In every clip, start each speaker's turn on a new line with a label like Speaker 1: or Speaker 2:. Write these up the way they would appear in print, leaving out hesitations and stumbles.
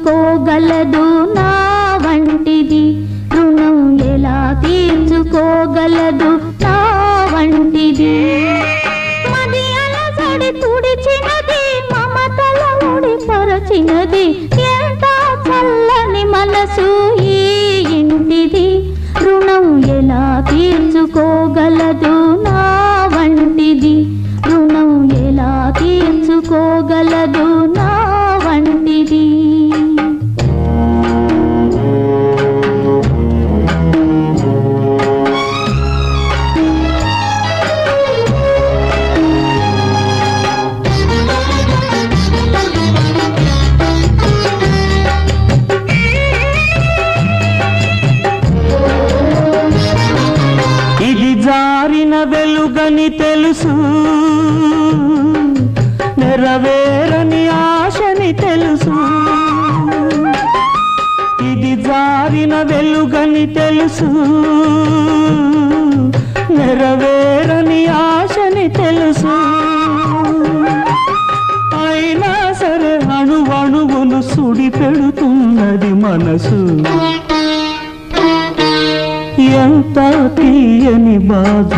Speaker 1: తీర్చుకోగలదు నా వంటిది రుణం ఎలా తీర్చుకోగలదు నా వంటిది మది అలసడి తుడిచినది మమతల ఉడిపరచినది ఎంత చల్లని మనసు ఈ ఇంటిది రుణం ఎలా తీర్చుకోగలదు నా వంటిది రుణం ఎలా తీర్చుకోగలదు నా వంటిది
Speaker 2: జారిన వెలుగని తెలుసు నెరవేరని ఆశని తెలుసు ఇది జారిన వెలుగని తెలుసు నెరవేరని ఆశని తెలుసు అయినా సరే అణువణువును సుడి పెడుతున్నది మనసు ఎంత తీయని బాధ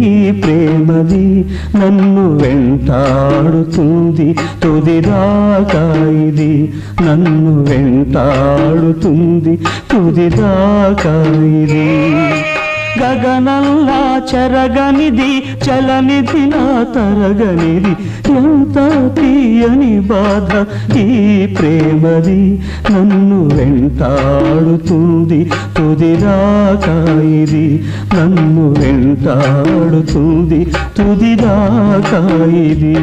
Speaker 2: ఈ ప్రేమది నన్ను వెంటాడుతుంది తుదిదాకా ఇది నన్ను వెంటాడుతుంది తుదిదాకా ఇది గగనంలా చెరగనిది చలనిది నా తరగనిది ఎంత తీయని బాధ ఈ ప్రేమది నన్ను వెంటాడుతుంది తుదిదాకా ఇది నన్ను వెంటాడుతుంది తుదిదాకా ఇది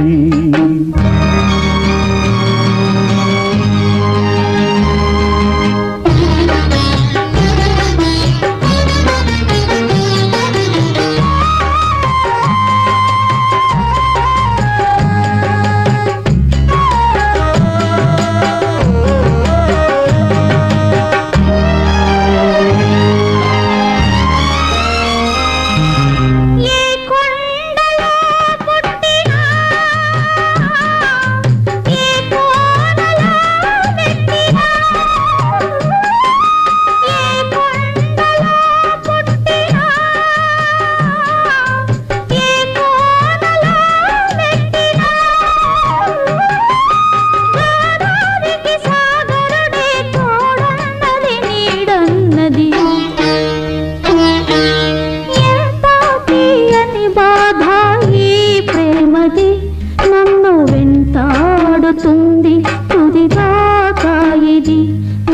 Speaker 2: నన్ను వెంటాడుతుంది తుదిదాకా ఇది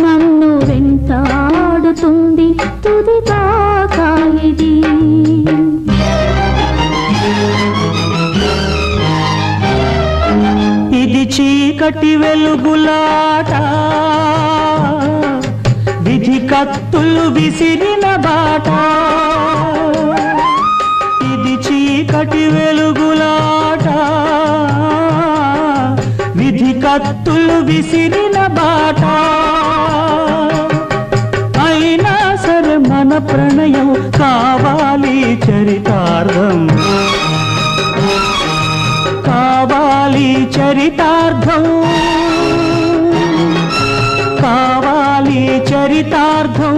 Speaker 2: నన్ను వెంటాడుతుంది తుదిదాకా ఇది ఇది చీకటి వెలుగులాట విధి కత్తులు విసిరిన బాట ఇది చీకటి వెలుగులాట విధి కత్తులు విసిరిన బాట అయినా సరే మన ప్రణయం కావాలి చరితార్థం కావాలి చరితార్థం కావాలి చరితార్థం